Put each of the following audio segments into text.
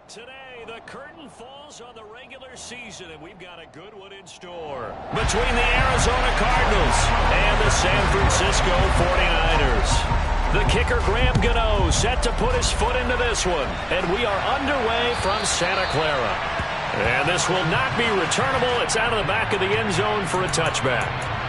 Today, the curtain falls on the regular season, and we've got a good one in store between the Arizona Cardinals and the San Francisco 49ers. The kicker, Graham Gano, set to put his foot into this one, and we are underway from Santa Clara. And this will not be returnable. It's out of the back of the end zone for a touchback.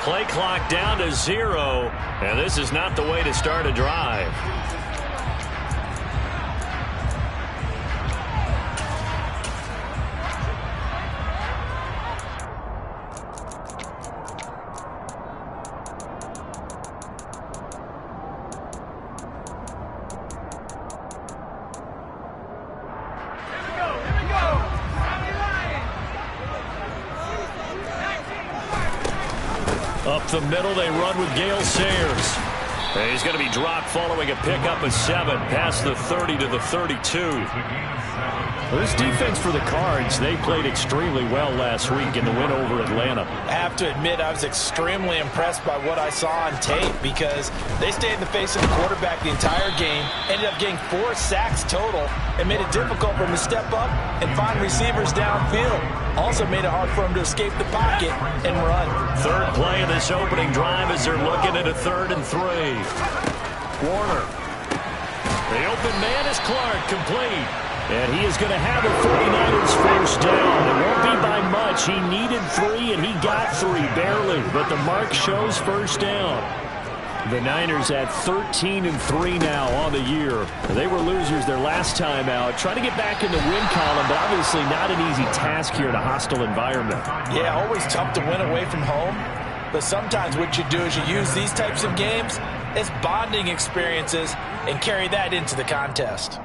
Play clock down to 0, and this is not the way to start a drive. Up the middle, they run with Gale Sayers. And he's going to be dropped following a pickup of 7 past the 30 to the 32. Well, this defense for the Cards, they played extremely well last week in the win over Atlanta. I have to admit, I was extremely impressed by what I saw on tape because they stayed in the face of the quarterback the entire game, ended up getting 4 sacks total, and made it difficult for him to step up and find receivers downfield. Also made it hard for him to escape the pocket and run. Third play of this opening drive as they're looking at a 3rd and 3. Warner. The open man is Clark, complete. And he is going to have a 49ers first down. It won't be by much. He needed 3, and he got 3, barely. But the mark shows first down. The Niners at 13 and 3 now on the year. They were losers their last time out. Trying to get back in the win column, but obviously not an easy task here in a hostile environment. Yeah, always tough to win away from home. But sometimes what you do is you use these types of games as bonding experiences and carry that into the contest.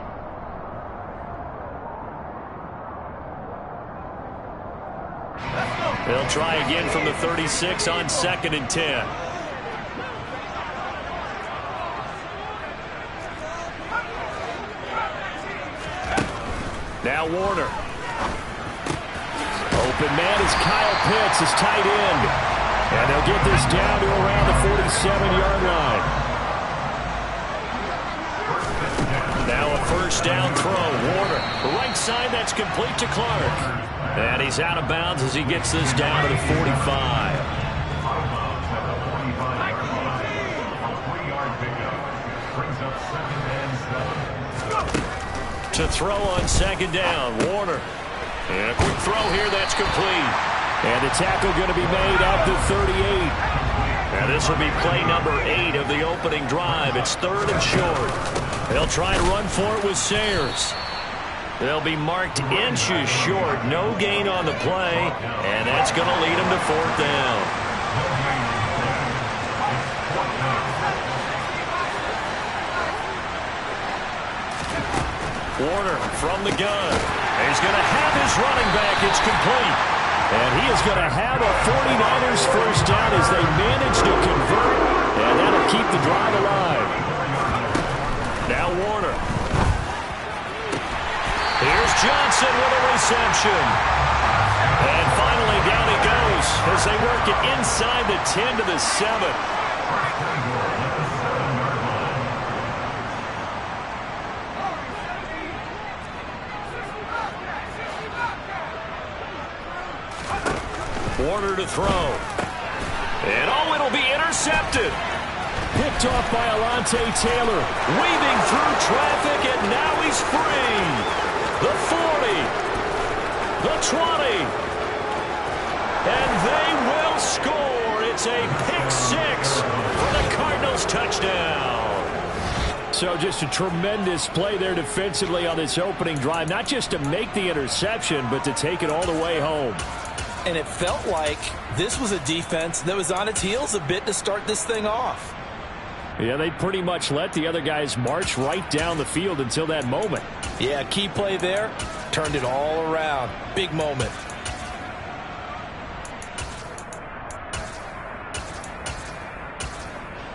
They'll try again from the 36 on 2nd and 10. Now Warner. Open man is Kyle Pitts, his tight end. And they'll get this down to around the 47-yard line. Now a first down throw. Warner, the right side, that's complete to Clark. And he's out of bounds as he gets this down to the 45. To throw on 2nd down, Warner. And a quick throw here, that's complete. And the tackle going to be made at the 38. And this will be play number 8 of the opening drive. It's 3rd and short. They'll try and run for it with Sayers. They'll be marked inches short. No gain on the play. And that's going to lead them to 4th down. Warner from the gun. He's going to have his running back. It's complete. And he is going to have a 49ers first down as they manage to convert. And that'll keep the drive alive. Now Warner. Here's Johnson with a reception. And finally down he goes as they work it inside the 10 to the 7. Warner to throw. And it'll be intercepted. Picked off by Alontae Taylor. Weaving through traffic, and now he's free. The 40. The 20. And they will score. It's a pick 6 for the Cardinals touchdown. So just a tremendous play there defensively on this opening drive. Not just to make the interception, but to take it all the way home. And it felt like this was a defense that was on its heels a bit to start this thing off. Yeah, they pretty much let the other guys march right down the field until that moment. Yeah, key play there. Turned it all around. Big moment.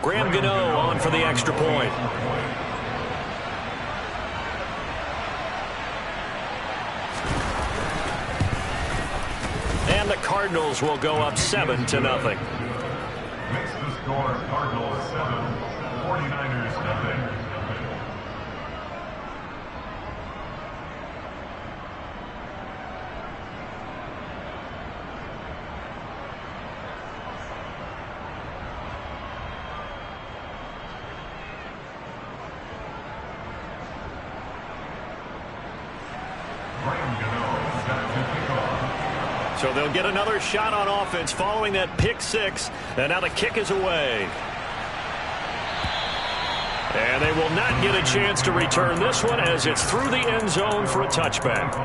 Graham Gano on for the extra point. And the Cardinals will go up 7-0. Next to score, Cardinals 7, 49ers nothing. So they'll get another shot on offense following that pick six. And now the kick is away. And they will not get a chance to return this one as it's through the end zone for a touchback.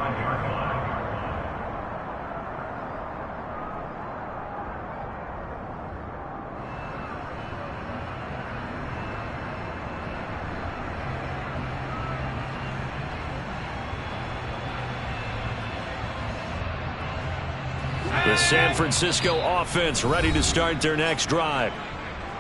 The San Francisco offense ready to start their next drive.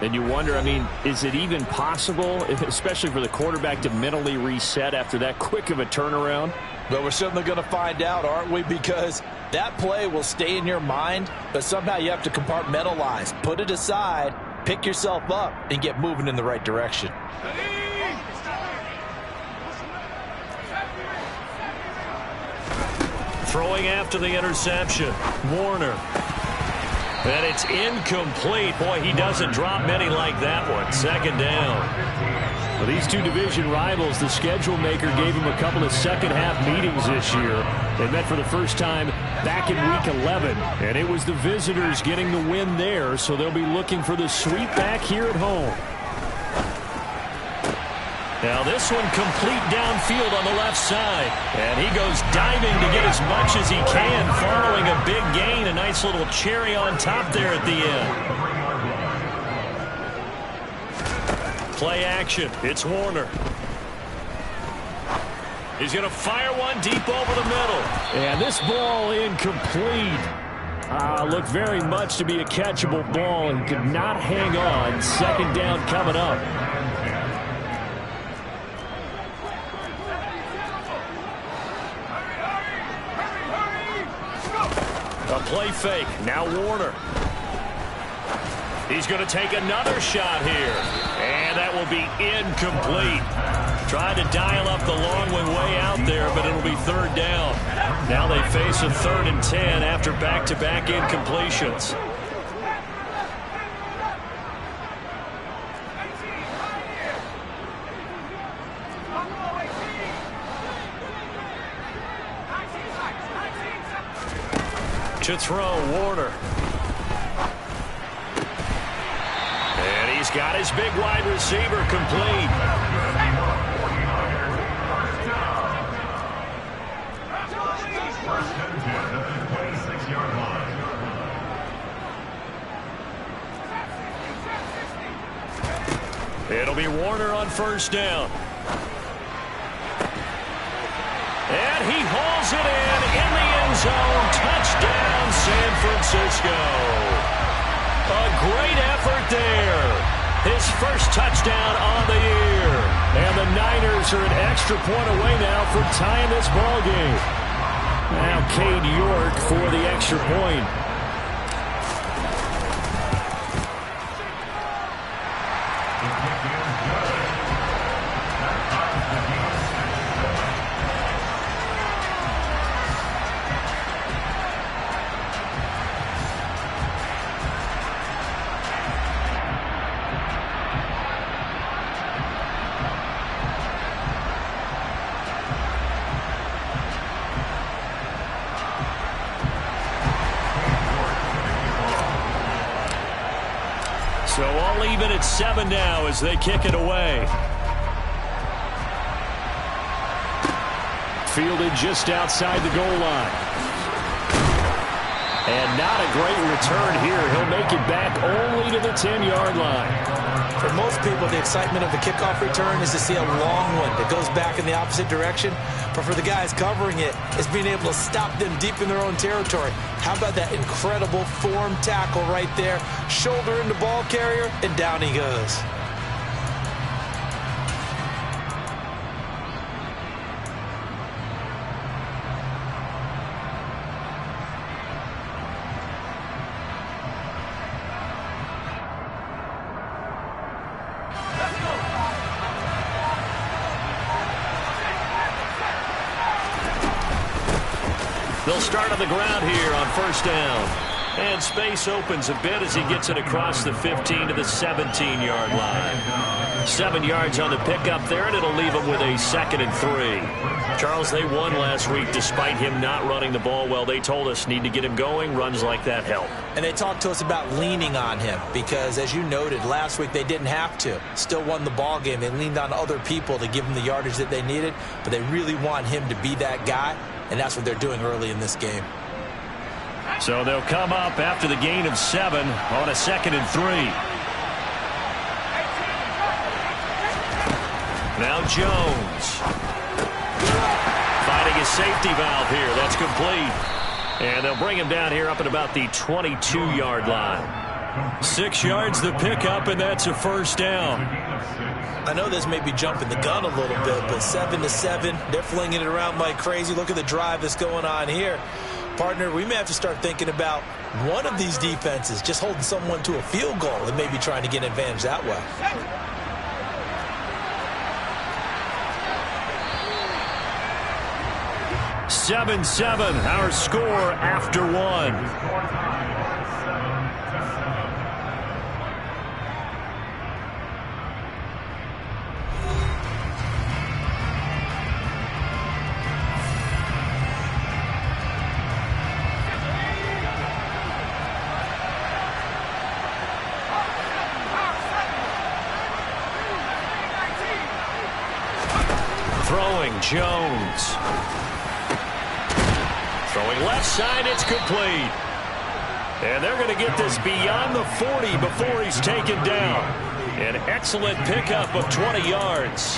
And you wonder, I mean, is it even possible, especially for the quarterback, to mentally reset after that quick of a turnaround? But we're certainly going to find out, aren't we? Because that play will stay in your mind, but somehow you have to compartmentalize, put it aside, pick yourself up, and get moving in the right direction. Throwing after the interception, Warner. And it's incomplete. Boy, he doesn't drop many like that one. Second down. Well, these two division rivals, the schedule maker gave them a couple of second-half meetings this year. They met for the first time back in Week 11, and it was the visitors getting the win there, so they'll be looking for the sweep back here at home. Now this one complete downfield on the left side. And he goes diving to get as much as he can following a big gain. A nice little cherry on top there at the end. Play action. It's Warner. He's going to fire one deep over the middle. And this ball incomplete. Looked very much to be a catchable ball and could not hang on. Second down coming up. A play fake. Now Warner. He's going to take another shot here. And that will be incomplete. Tried to dial up the long one way out there, but it'll be third down. Now they face a 3rd and 10 after back-to-back incompletions. To throw, Warner. And he's got his big wide receiver complete. First and 10 at the 26-yard line. It'll be Warner on first down. And he hauls it in the end zone. Touchdown, San Francisco. A great effort there. His first touchdown on the year. And the Niners are an extra point away now from tying this ball game. Now Cade York for the extra point. So all even at 7 now as they kick it away. fielded just outside the goal line. And not a great return here. He'll make it back only to the 10-yard line. For most people, the excitement of the kickoff return is to see a long one that goes back in the opposite direction. But for the guys covering it, it's being able to stop them deep in their own territory. How about that incredible form tackle right there? Shoulder in the ball carrier, and down he goes. They'll start on the ground here on first down. And space opens a bit as he gets it across the 15 to the 17-yard line. 7 yards on the pickup there, and it'll leave him with a 2nd and 3. Charles, they won last week despite him not running the ball well. They told us need to get him going. Runs like that help. And they talked to us about leaning on him because, as you noted, last week they didn't have to. Still won the ball game. They leaned on other people to give them the yardage that they needed, but they really want him to be that guy. And that's what they're doing early in this game. So they'll come up after the gain of 7 on a 2nd and 3. Now Jones. Finding a safety valve here. That's complete. And they'll bring him down here up at about the 22-yard line. 6 yards the pickup, and that's a first down. I know this may be jumping the gun a little bit, but 7-7, they're flinging it around like crazy. Look at the drive that's going on here. Partner, we may have to start thinking about one of these defenses just holding someone to a field goal and maybe trying to get an advantage that way. Seven, our score after 1. Throwing Jones. Throwing left side, it's complete. And they're going to get this beyond the 40 before he's taken down. An excellent pickup of 20 yards.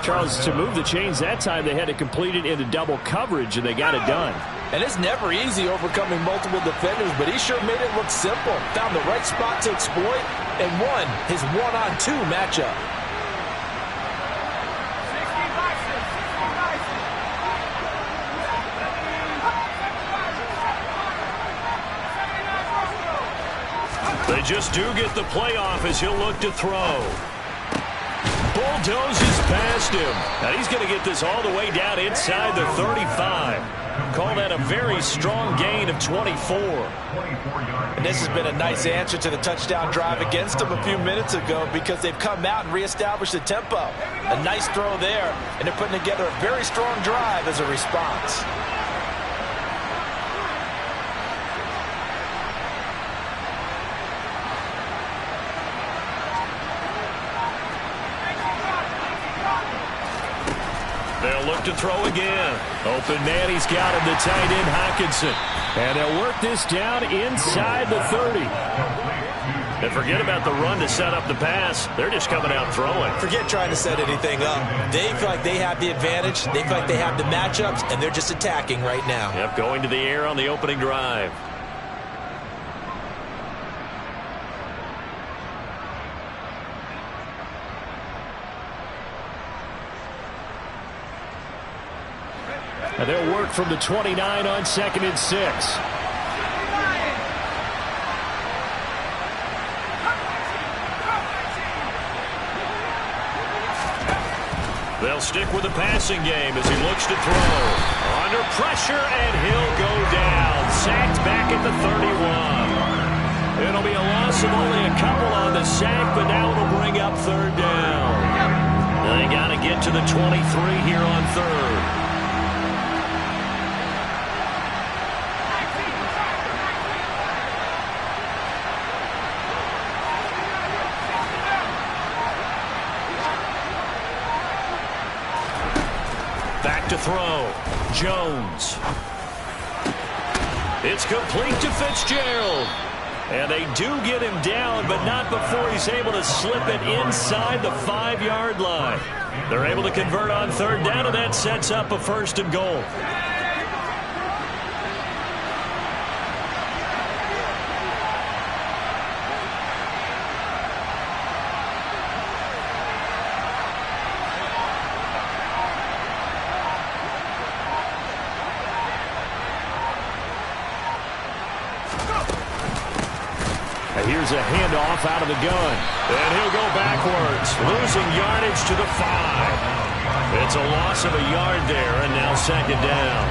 Charles, to move the chains that time, they had to complete it into double coverage, and they got it done. And it's never easy overcoming multiple defenders, but he sure made it look simple. Found the right spot to exploit and won his one-on-two matchup. They just do get the playoff as he'll look to throw. Bulldozes past him. Now he's going to get this all the way down inside the 35. Call that a very strong gain of 24. And this has been a nice answer to the touchdown drive against them a few minutes ago because they've come out and reestablished the tempo. A nice throw there, and they're putting together a very strong drive as a response. They'll look to throw again. Open man, he's got him, the tight end Hockenson. And they'll work this down inside the 30. And forget about the run to set up the pass. They're just coming out throwing. Forget trying to set anything up. They feel like they have the advantage. They feel like they have the matchups, and they're just attacking right now. Yep, going to the air on the opening drive. And they'll work from the 29 on 2nd and 6. They'll stick with the passing game as he looks to throw. Under pressure, and he'll go down. Sacked back at the 31. It'll be a loss of only a couple on the sack, but now it'll bring up 3rd down. They got to get to the 23 here on 3rd. to throw. Jones. It's complete to Fitzgerald. And they do get him down, but not before he's able to slip it inside the 5-yard line. They're able to convert on third down, and that sets up a 1st and goal. Here's a handoff out of the gun. And he'll go backwards, losing yardage to the 5. It's a loss of a yard there, and now 2nd down.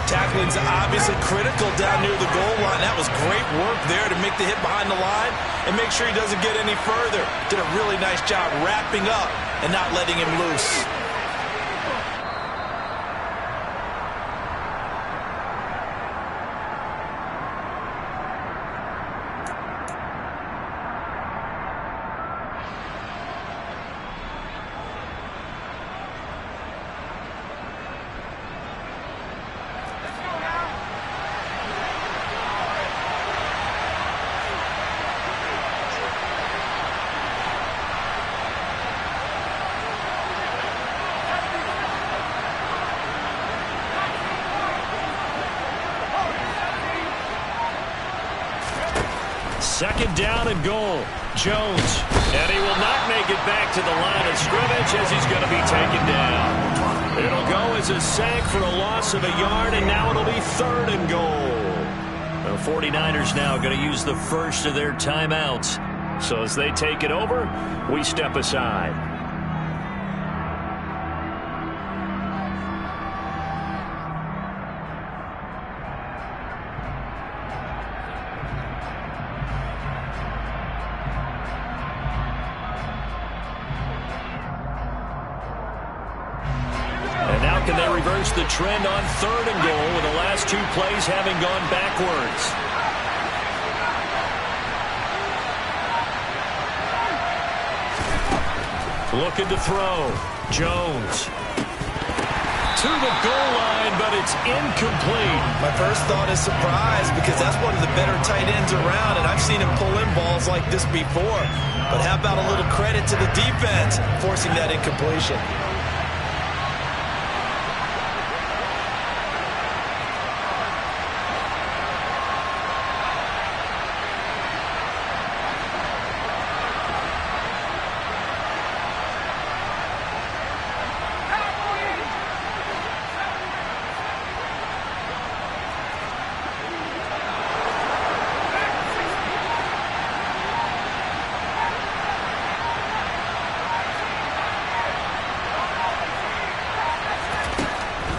Tackling's obviously critical down near the goal line. That was great work there to make the hit behind the line and make sure he doesn't get any further. Did a really nice job wrapping up and not letting him loose. Second down and goal. Jones. And he will not make it back to the line of scrimmage as he's going to be taken down. It'll go as a sack for a loss of a yard, and now it'll be 3rd and goal. The 49ers now going to use the first of their timeouts. So as they take it over, we step aside. Can they reverse the trend on 3rd and goal with the last 2 plays having gone backwards? Looking to throw. Jones. To the goal line, but it's incomplete. My first thought is surprise because that's one of the better tight ends around, and I've seen him pull in balls like this before. But how about a little credit to the defense forcing that incompletion?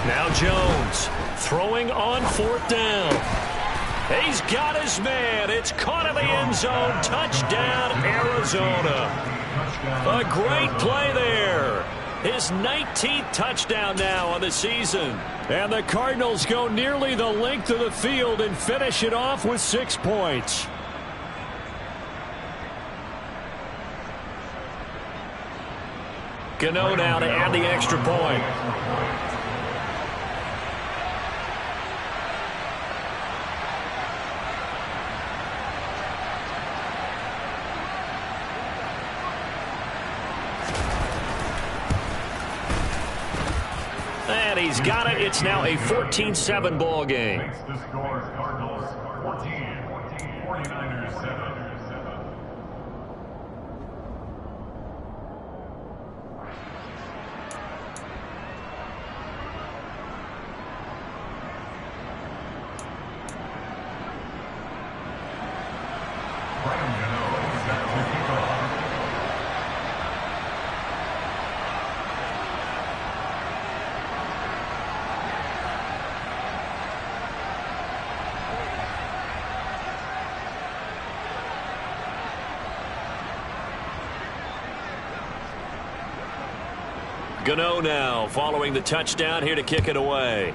Now Jones throwing on 4th down. He's got his man. It's caught in the end zone. Touchdown, Arizona. A great play there. His 19th touchdown now on the season. And the Cardinals go nearly the length of the field and finish it off with 6 points. Gano now to add the extra point. And he's got it. It's now a 14-7 ball game. The score, Cardinals 14, 49ers 7. Gano now following the touchdown here to kick it away.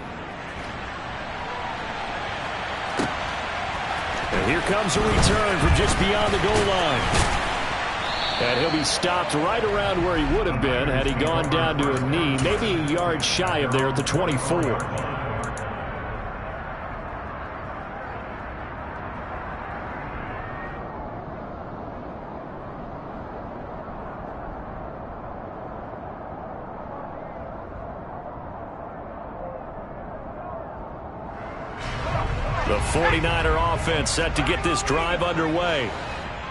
And here comes a return from just beyond the goal line. And he'll be stopped right around where he would have been had he gone down to a knee, maybe a yard shy of there at the 24. The 49er offense set to get this drive underway.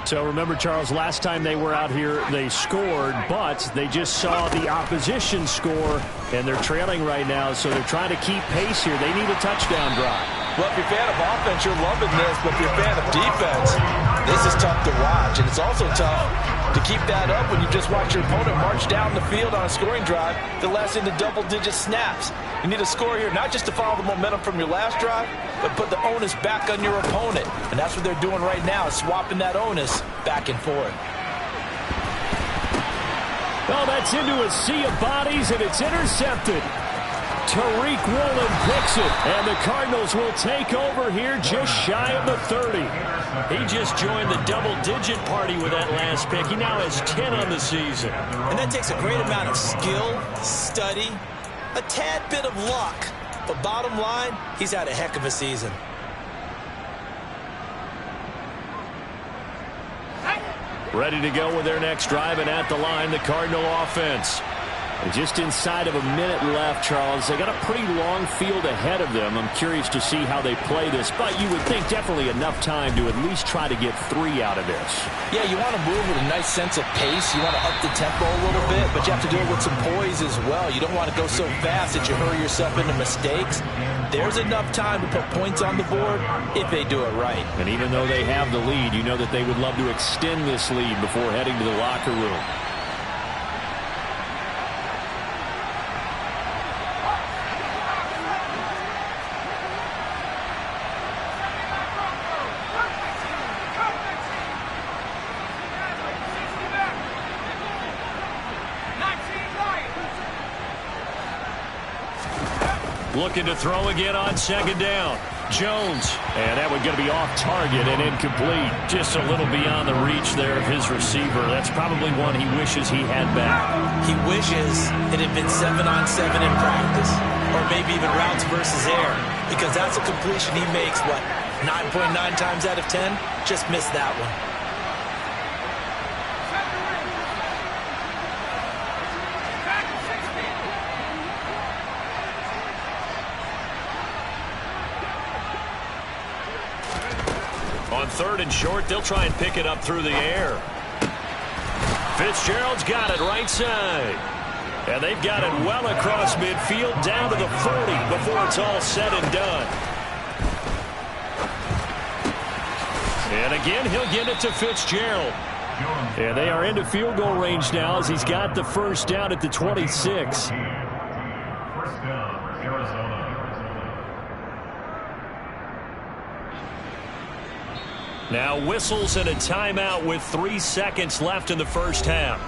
So remember, Charles, last time they were out here, they scored, but they just saw the opposition score, and they're trailing right now, so they're trying to keep pace here. They need a touchdown drive. Well, if you're a fan of offense, you're loving this, but if you're a fan of defense, this is tough to watch, and it's also tough to keep that up when you just watch your opponent march down the field on a scoring drive that lasts into double-digit snaps. You need a score here, not just to follow the momentum from your last drive, but put the onus back on your opponent. And that's what they're doing right now, swapping that onus back and forth. Well, that's into a sea of bodies, and it's intercepted. Tariq Woolen picks it, and the Cardinals will take over here just shy of the 30. He just joined the double-digit party with that last pick. He now has 10 on the season. And that takes a great amount of skill, study, a tad bit of luck. But bottom line, he's had a heck of a season. Ready to go with their next drive, and at the line, the Cardinal offense. And just inside of a minute left, Charles. They got a pretty long field ahead of them. I'm curious to see how they play this, but you would think definitely enough time to at least try to get 3 out of this. Yeah, you want to move with a nice sense of pace. You want to up the tempo a little bit, but you have to do it with some poise as well. You don't want to go so fast that you hurry yourself into mistakes. There's enough time to put points on the board if they do it right. And even though they have the lead, you know that they would love to extend this lead before heading to the locker room. Looking to throw again on second down. Jones. And that one going to be off target and incomplete. Just a little beyond the reach there of his receiver. That's probably one he wishes he had back. He wishes it had been 7-on-7 in practice. Or maybe even routes versus air. Because that's a completion he makes, what, 9.9 times out of 10? Just missed that one. On 3rd and short, they'll try and pick it up through the air. Fitzgerald's got it right side. And they've got it well across midfield down to the 40 before it's all said and done. And again, he'll get it to Fitzgerald. And they are into field goal range now as he's got the first down at the 26. First down, Arizona. Now whistles and a timeout with 3 seconds left in the first half.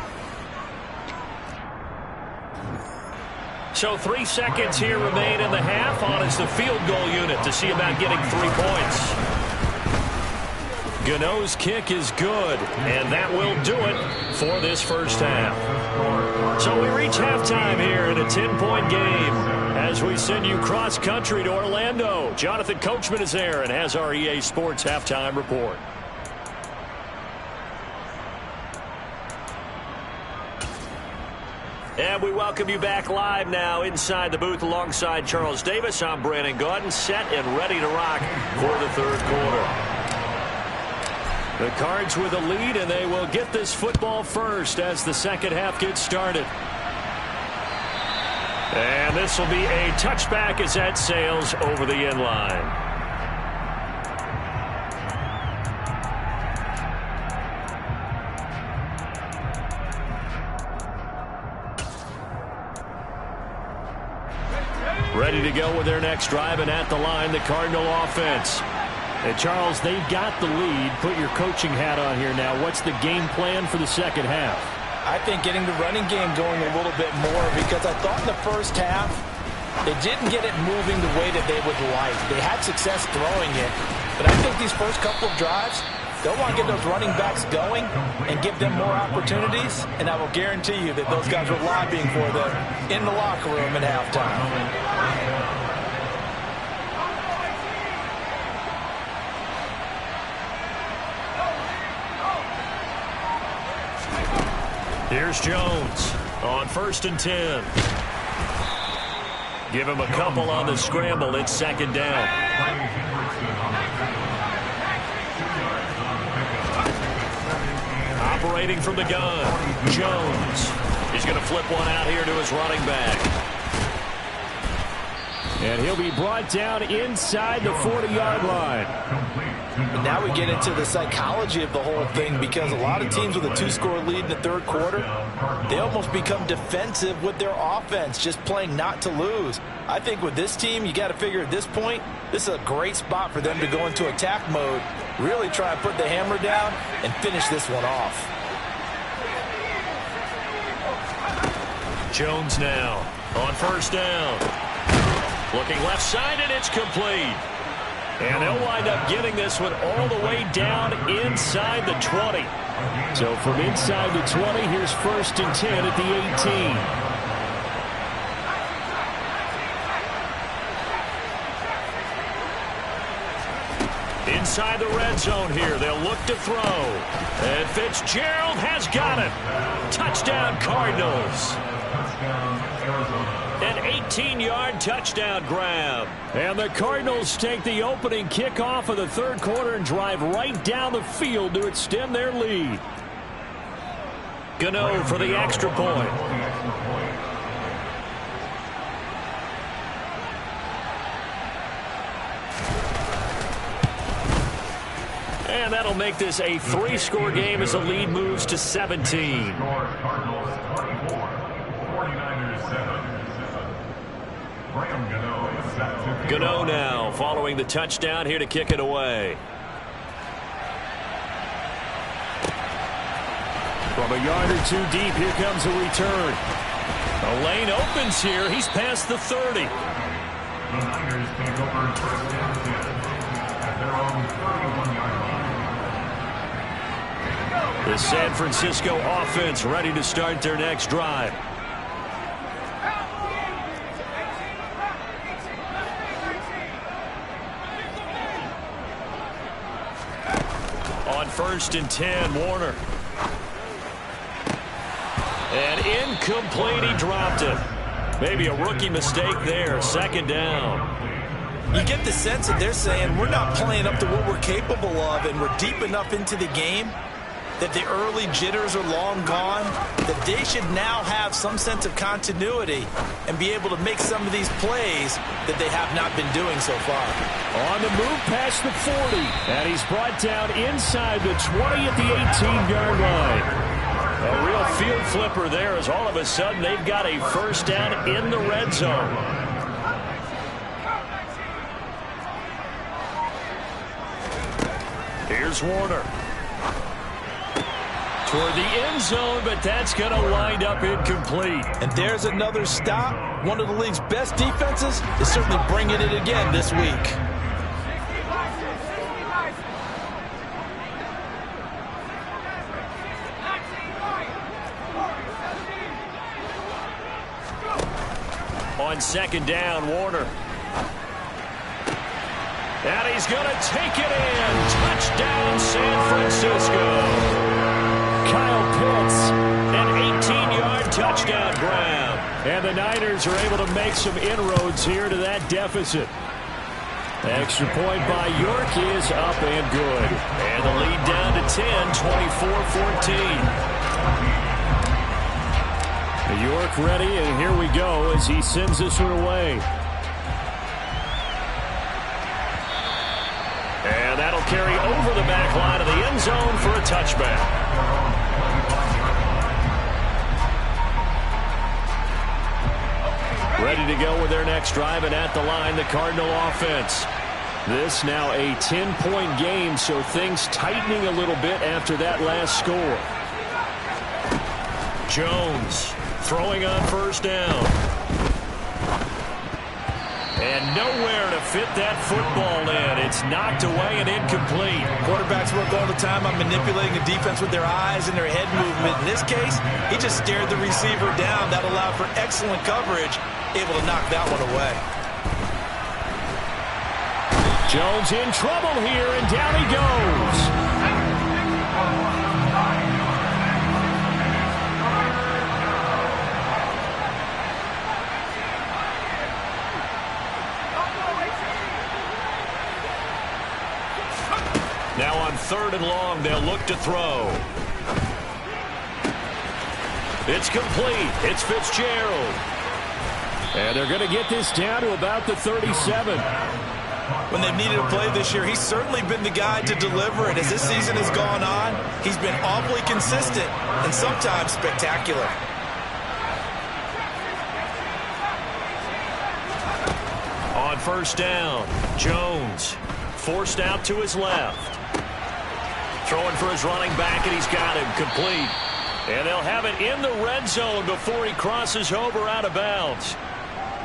So 3 seconds here remain in the half. On is the field goal unit to see about getting 3 points. Gano's kick is good, and that will do it for this first half. So we reach halftime here in a 10-point game as we send you cross-country to Orlando. Jonathan Coachman is there and has our EA Sports halftime report. And we welcome you back live now inside the booth alongside Charles Davis. I'm Brandon Gaudin, set and ready to rock for the 3rd quarter. The Cards with a lead, and they will get this football first as the second half gets started. And this will be a touchback as that sails over the end line. Ready to go with their next drive, and at the line, the Cardinal offense. And Charles, they've got the lead. Put your coaching hat on here now. What's the game plan for the second half? I think getting the running game going a little bit more, because I thought in the first half they didn't get it moving the way that they would like. They had success throwing it, but I think these first couple of drives, They'll want to get those running backs going and give them more opportunities, and I will guarantee you that those guys were lobbying for them in the locker room at halftime. Here's Jones on 1st and 10. Give him a couple on the scramble. It's 2nd down. Operating from the gun, Jones. He's going to flip one out here to his running back. And he'll be brought down inside the 40-yard line. And now we get into the psychology of the whole thing, because a lot of teams with a 2-score lead in the 3rd quarter, they almost become defensive with their offense, just playing not to lose. I think with this team, you got to figure at this point, this is a great spot for them to go into attack mode, really try and put the hammer down and finish this one off. Jones now on 1st down. Looking left side, and it's complete. And they'll wind up getting this one all the way down inside the 20. So from inside the 20, here's 1st and 10 at the 18. Inside the red zone here, they'll look to throw. And Fitzgerald has got it. Touchdown, Cardinals. An 18-yard touchdown grab. And the Cardinals take the opening kickoff of the 3rd quarter and drive right down the field to extend their lead. Gano for the extra point. And that'll make this a 3-score game as the lead moves to 17. Gano now following the touchdown here to kick it away. From a yard or two deep, here comes a return. A lane opens here. He's past the 30. The Niners take over 1st and 10 at their own 31-yard line. The San Francisco offense ready to start their next drive. On 1st and 10, Warner. And incomplete, he dropped it. Maybe a rookie mistake there, 2nd down. You get the sense that they're saying we're not playing up to what we're capable of, and we're deep enough into the game that the early jitters are long gone, that they should now have some sense of continuity and be able to make some of these plays that they have not been doing so far. On the move past the 40, and he's brought down inside the 20 at the 18-yard line. A real field flipper there, as all of a sudden they've got a 1st down in the red zone. Here's Warner. Toward the end zone, but that's going to wind up incomplete. And there's another stop. One of the league's best defenses is certainly bringing it again this week. On 2nd down, Warner. And he's going to take it in. Touchdown, San Francisco. Kyle Pitts, an 18-yard touchdown grab. And the Niners are able to make some inroads here to that deficit. Extra point by York is up and good. And the lead down to 10, 24-14. York ready, and here we go as he sends this one away. And that'll carry over the back line of the end zone for a touchback. Ready to go with their next drive, and at the line, the Cardinal offense. This now a 10-point game, so things tightening a little bit after that last score. Jones throwing on 1st down. And nowhere to fit that football in. It's knocked away and incomplete. Quarterbacks work all the time on manipulating the defense with their eyes and their head movement. In this case, he just stared the receiver down. That allowed for excellent coverage, able to knock that one away. Jones in trouble here, and down he goes. Now on 3rd and long, they'll look to throw. It's complete. It's Fitzgerald. And they're going to get this down to about the 37. When they've needed a play this year, he's certainly been the guy to deliver it. As this season has gone on, he's been awfully consistent and sometimes spectacular. On 1st down, Jones forced out to his left. Throwing for his running back, and he's got him complete. And they'll have it in the red zone before he crosses over out of bounds.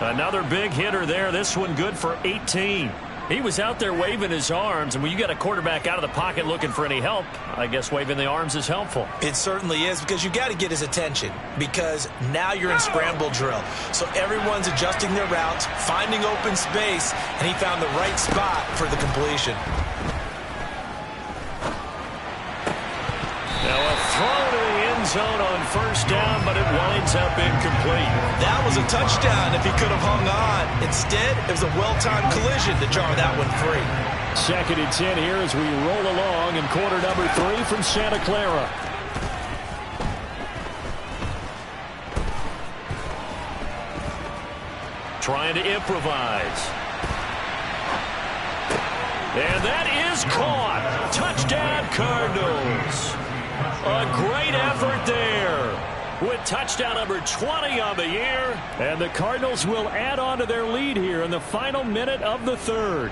Another big hitter there. This one good for 18. He was out there waving his arms, and when you got a quarterback out of the pocket looking for any help, I guess waving the arms is helpful. It certainly is, because you got to get his attention, because now you're in scramble drill. So everyone's adjusting their routes, finding open space, and he found the right spot for the completion. Now a throw to the end zone on 1st down, but it winds up incomplete. That was a touchdown if he could have hung on. Instead, it was a well-timed collision to jar that one free. 2nd and 10 here as we roll along in quarter number 3 from Santa Clara. Trying to improvise. And that is caught. Touchdown, Cardinals. A great effort there with touchdown number 20 on the year. And the Cardinals will add on to their lead here in the final minute of the 3rd.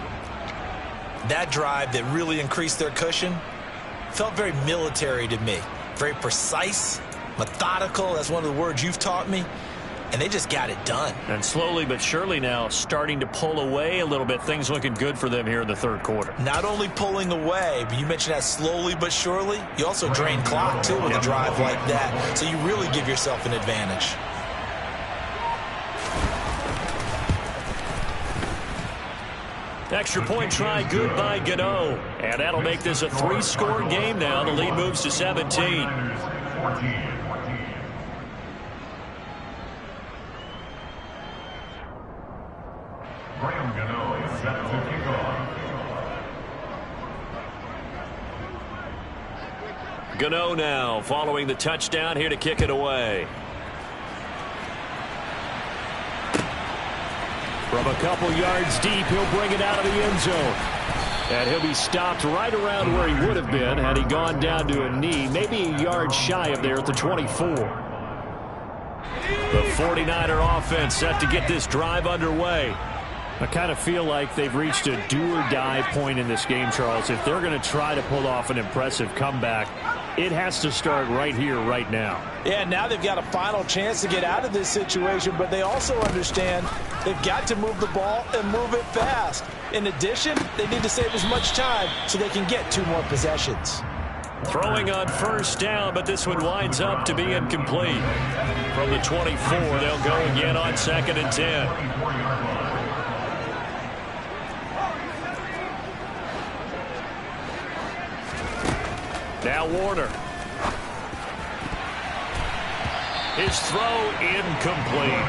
That drive that really increased their cushion felt very military to me. Very precise, methodical. That's one of the words you've taught me. And they just got it done. And slowly but surely now starting to pull away a little bit. Things looking good for them here in the 3rd quarter. Not only pulling away, but you mentioned that slowly but surely. You also drain clock, too, with a drive like that. So you really give yourself an advantage. Extra point try good by Gano. And that'll make this a 3-score game now. The lead moves to 17. Graham Gano is set to kick off. Gano now following the touchdown here to kick it away. From a couple yards deep, he'll bring it out of the end zone. And he'll be stopped right around where he would have been had he gone down to a knee, maybe a yard shy of there at the 24. The 49er offense set to get this drive underway. I kind of feel like they've reached a do-or-die point in this game, Charles. If they're going to try to pull off an impressive comeback, it has to start right here, right now. Yeah, now they've got a final chance to get out of this situation, but they also understand they've got to move the ball and move it fast. In addition, they need to save as much time so they can get 2 more possessions. Throwing on 1st down, but this one winds up to be incomplete. From the 24, they'll go again on 2nd and 10. Now Warner. His throw incomplete.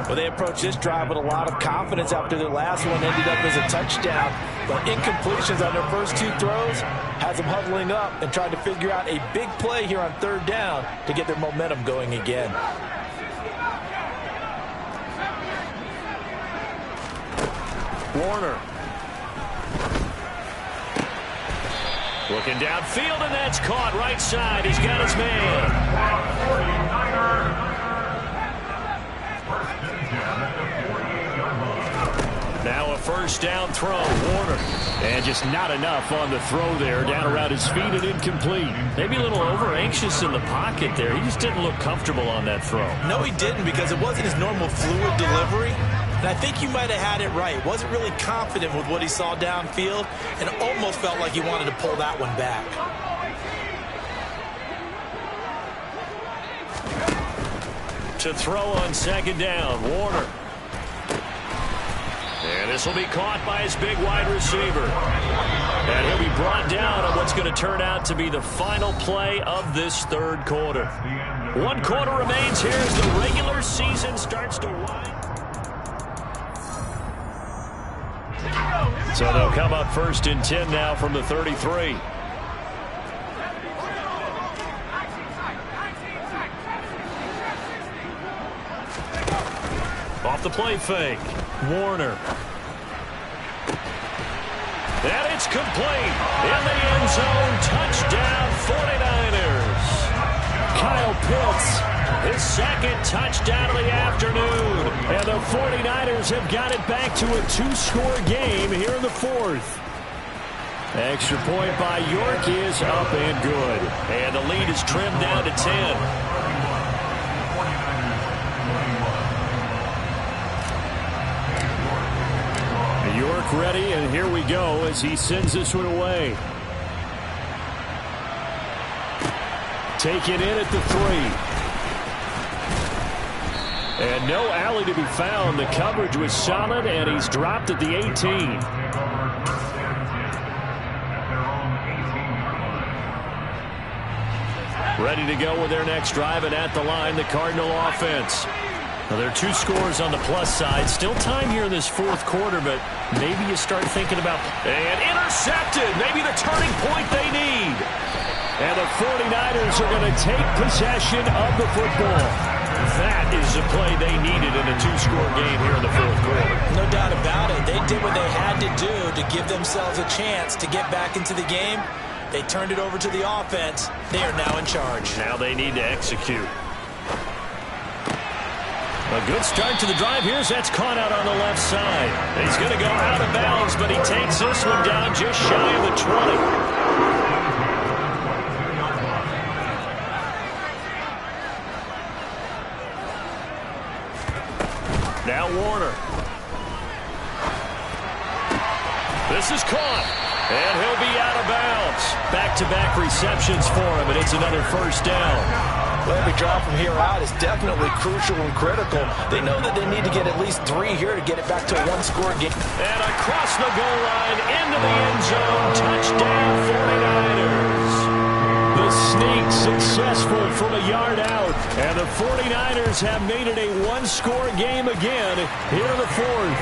Well, they approached this drive with a lot of confidence after their last one ended up as a touchdown. But incompletions on their first 2 throws has them huddling up and trying to figure out a big play here on 3rd down to get their momentum going again. Warner. Looking downfield, and that's caught right side. He's got his man. Now a 1st down throw. Warner. And just not enough on the throw there. Down around his feet and incomplete. Maybe a little over-anxious in the pocket there. He just didn't look comfortable on that throw. No, he didn't, because it wasn't his normal fluid delivery. And I think you might have had it right. Wasn't really confident with what he saw downfield and almost felt like he wanted to pull that one back. To throw on second down, Warner. And this will be caught by his big wide receiver. And he'll be brought down on what's going to turn out to be the final play of this third quarter. 1 quarter remains here as the regular season starts to wind. So they'll come up 1st and 10 now from the 33. Off the play fake, Warner. And it's complete. In the end zone, touchdown 49ers. Kyle Pitts, his second touchdown of the afternoon. And the 49ers have got it back to a 2-score game here in the 4th. Extra point by York is up and good. And the lead is trimmed down to 10. York ready, and here we go as he sends this one away. Taken in at the 3. And no alley to be found. The coverage was solid, and he's dropped at the 18. Ready to go with their next drive, and at the line, the Cardinal offense. Well, there are 2 scores on the plus side. Still time here in this 4th quarter, but maybe you start thinking about... And intercepted! Maybe the turning point they need. And the 49ers are going to take possession of the football. That is the play they needed in a 2-score game here in the 4th quarter. No doubt about it. They did what they had to do to give themselves a chance to get back into the game. They turned it over to the offense. They are now in charge. Now they need to execute. A good start to the drive here. That's caught out on the left side. He's going to go out of bounds, but he takes this one down just shy of the 20. Now Warner. This is caught. And he'll be out of bounds. Back-to-back receptions for him, and it's another first down. Well, every drive from here out is definitely crucial and critical. They know that they need to get at least 3 here to get it back to a 1-score game. And across the goal line, into the end zone, touchdown 49ers. The sneak successful from a yard out. And the 49ers have made it a 1-score game again here in the 4th.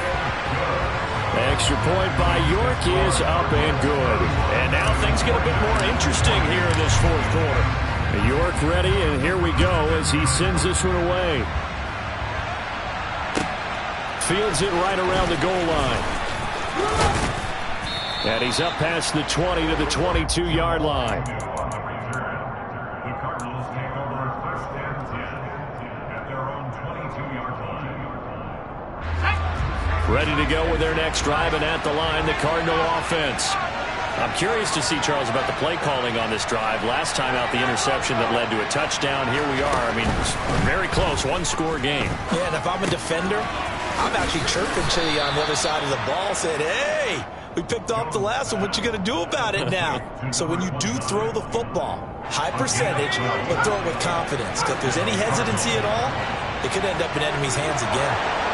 Extra point by York is up and good. And now things get a bit more interesting here in this 4th quarter. York ready, and here we go as he sends this one away. Fields it right around the goal line. And he's up past the 20 to the 22-yard line. The Cardinals take over 1st and 10 at their own 22-yard line. Ready to go with their next drive, and at the line, the Cardinal offense. I'm curious to see, Charles, about the play calling on this drive. Last time out, the interception that led to a touchdown. Here we are. I mean, very close, 1-score game. Yeah, and if I'm a defender, I'm actually chirping to you on the other side of the ball, saying, hey, we picked off the last one. What you going to do about it now? So when you do throw the football, high percentage, but throw it with confidence. Because if there's any hesitancy at all, it could end up in enemy's hands again.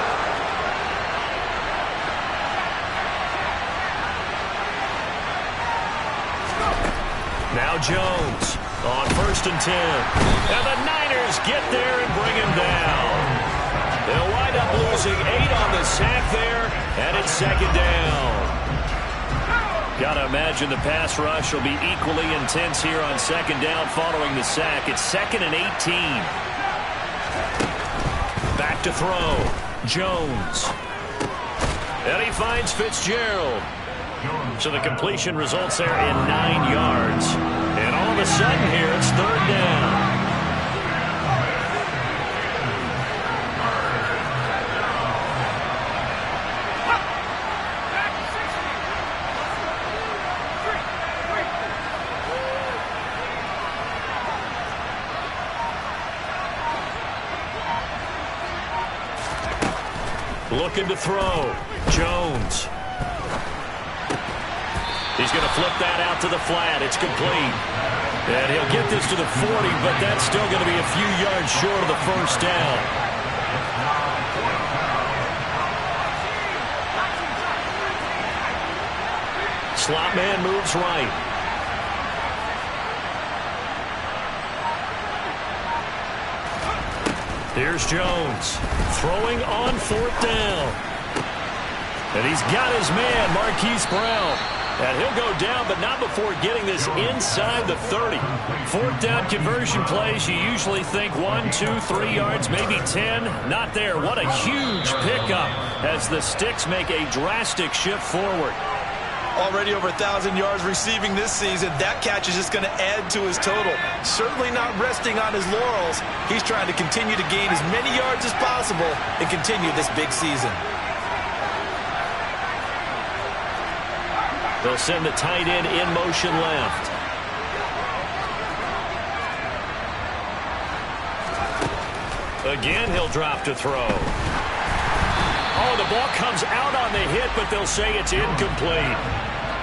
Now Jones on 1st and 10. And the Niners get there and bring him down. They'll wind up losing 8 on the sack there, and it's 2nd down. Gotta imagine the pass rush will be equally intense here on 2nd down following the sack. It's 2nd and 18. Back to throw. Jones. And he finds Fitzgerald. So the completion results there in 9 yards. And all of a sudden here, it's 3rd down. Looking to throw. Jones. He's going to flip that out to the flat. It's complete. And he'll get this to the 40, but that's still going to be a few yards short of the first down. Slot man moves right. Here's Jones throwing on 4th down. And he's got his man, Marquise Brown. And he'll go down, but not before getting this inside the 30. 4th down conversion plays, you usually think 1, 2, 3 yards, maybe 10. Not there. What a huge pickup as the Sticks make a drastic shift forward. Already over 1,000 yards receiving this season. That catch is just going to add to his total. Certainly not resting on his laurels. He's trying to continue to gain as many yards as possible and continue this big season. They'll send the tight end in motion left. Again, he'll drop to throw. Oh, the ball comes out on the hit, but they'll say it's incomplete.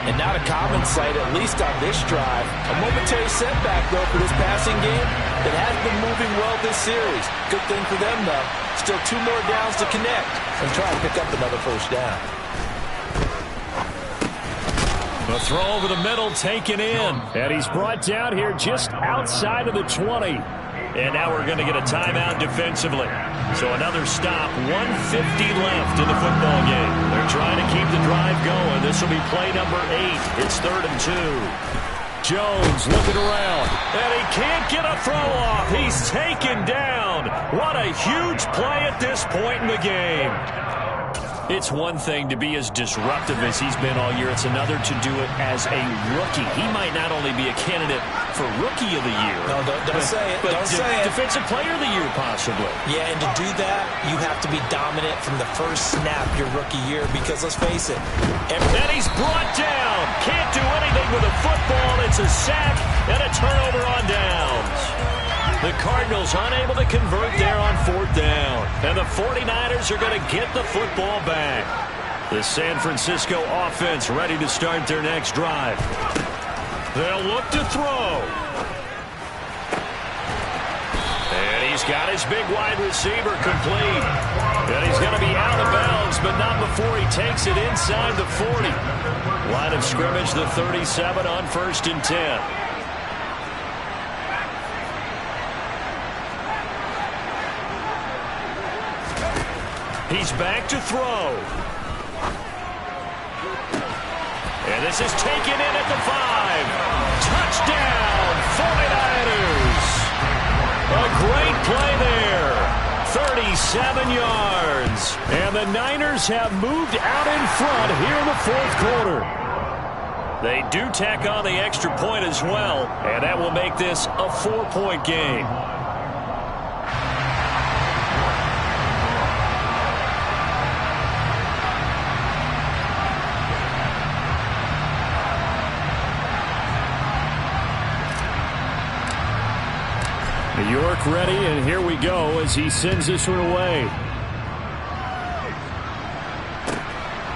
And not a common sight, at least on this drive. A momentary setback, though, for this passing game. It has been moving well this series. Good thing for them, though. Still 2 more downs to connect and try to pick up another first down. The throw over the middle taken in. And he's brought down here just outside of the 20. And now we're going to get a timeout defensively. So another stop, 1:50 left in the football game. They're trying to keep the drive going. This will be play number 8. It's 3rd and 2. Jones looking around, and he can't get a throw off. He's taken down. What a huge play at this point in the game. It's one thing to be as disruptive as he's been all year. It's another to do it as a rookie. He might not only be a candidate for Rookie of the Year. No, don't say it. But don't say it. Defensive Player of the Year, possibly. Yeah, and to do that, you have to be dominant from the first snap your rookie year because, let's face it. And he's brought down. Can't do anything with a football. It's a sack and a turnover on downs. The Cardinals unable to convert there on 4th down. And the 49ers are going to get the football back. The San Francisco offense ready to start their next drive. They'll look to throw. And he's got his big wide receiver complete. And he's going to be out of bounds, but not before he takes it inside the 40. Line of scrimmage, the 37 on 1st and 10. He's back to throw. And this is taken in at the 5. Touchdown, 49ers. A great play there. 37 yards. And the Niners have moved out in front here in the 4th quarter. They do tack on the extra point as well, and that will make this a 4-point game. York ready, and here we go as he sends this one away.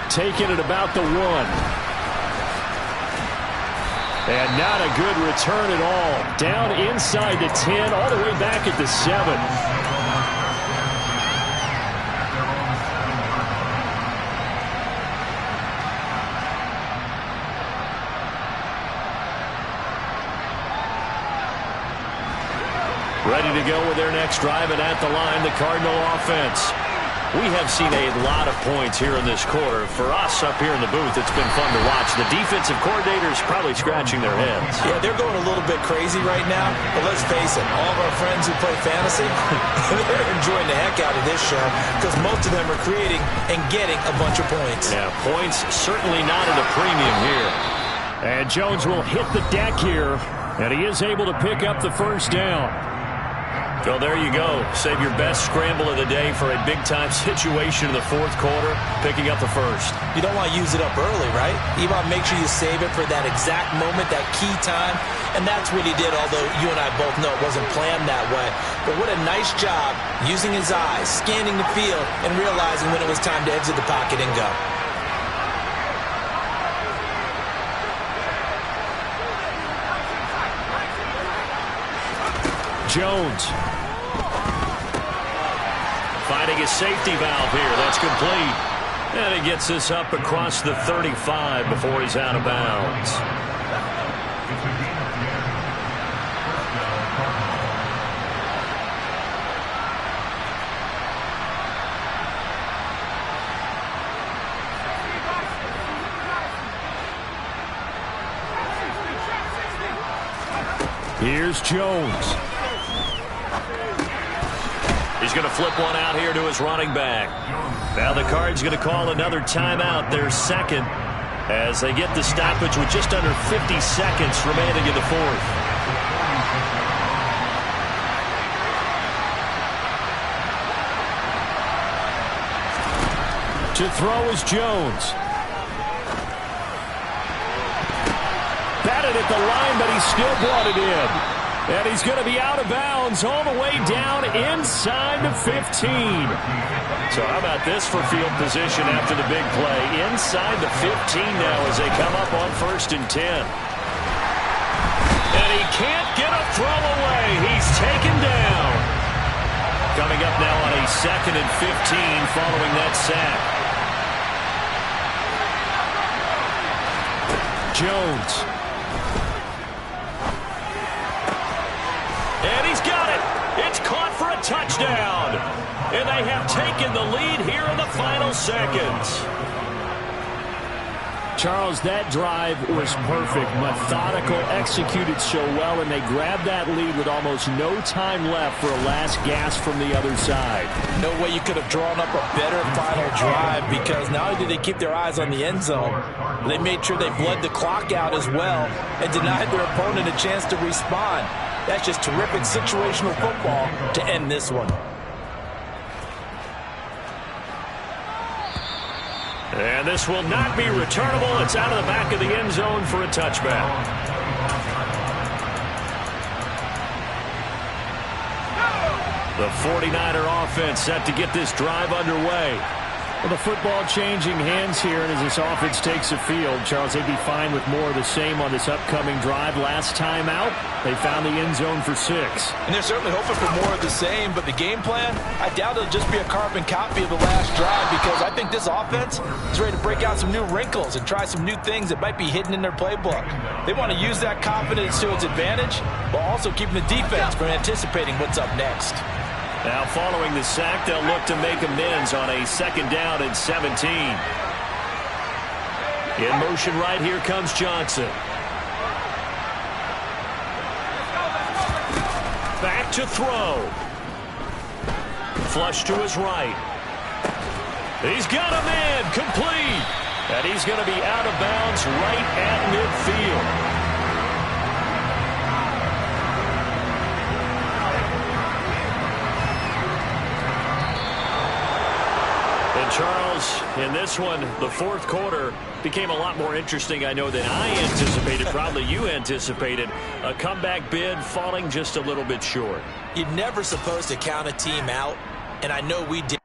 Taking it about the 1. And not a good return at all. Down inside the 10, all the way back at the 7. Ready to go with their next drive, and at the line, the Cardinal offense. We have seen a lot of points here in this quarter. For us up here in the booth, it's been fun to watch. The defensive coordinators probably scratching their heads. Yeah, they're going a little bit crazy right now, but let's face it, all of our friends who play fantasy, they're enjoying the heck out of this show because most of them are creating and getting a bunch of points. Yeah, points certainly not at a premium here. And Jones will hit the deck here, and he is able to pick up the first down. Well, there you go. Save your best scramble of the day for a big-time situation in the fourth quarter, picking up the first. You don't want to use it up early, right? You want to make sure you save it for that exact moment, that key time, and that's what he did, although you and I both know it wasn't planned that way. But what a nice job using his eyes, scanning the field, and realizing when it was time to exit the pocket and go. Jones finding his safety valve here. That's complete. And he gets this up across the 35 before he's out of bounds. Here's Jones. He's going to flip one out here to his running back. Now the Cards going to call another timeout, their second, as they get the stoppage with just under 50 seconds remaining in the fourth. To throw is Jones. Batted at the line, but he still brought it in. And he's going to be out of bounds all the way down inside the 15. So how about this for field position after the big play? Inside the 15 now as they come up on 1st and 10. And he can't get a throw away. He's taken down. Coming up now on a 2nd and 15 following that sack. Jones. And he's got it. It's caught for a touchdown. And they have taken the lead here in the final seconds. Charles, that drive was perfect. Methodical, executed so well, and they grabbed that lead with almost no time left for a last gasp from the other side. No way you could have drawn up a better final drive, because not only did they keep their eyes on the end zone, they made sure they bled the clock out as well and denied their opponent a chance to respond. That's just terrific situational football to end this one. And this will not be returnable. It's out of the back of the end zone for a touchback. The 49er offense set to get this drive underway. Well, the football changing hands here, and as this offense takes the field, Charles, they'd be fine with more of the same on this upcoming drive. Last time out, they found the end zone for 6. And they're certainly hoping for more of the same, but the game plan, I doubt it'll just be a carbon copy of the last drive, because I think this offense is ready to break out some new wrinkles and try some new things that might be hidden in their playbook. They want to use that confidence to its advantage, while also keeping the defense from anticipating what's up next. Now following the sack, they'll look to make amends on a 2nd down and 17. In motion right here comes Johnson. Back to throw. Flush to his right. He's got a man, complete. And he's going to be out of bounds right at midfield. Charles, in this one, the fourth quarter became a lot more interesting, I know, than I anticipated. Probably you anticipated. A comeback bid falling just a little bit short. You're never supposed to count a team out, and I know we did.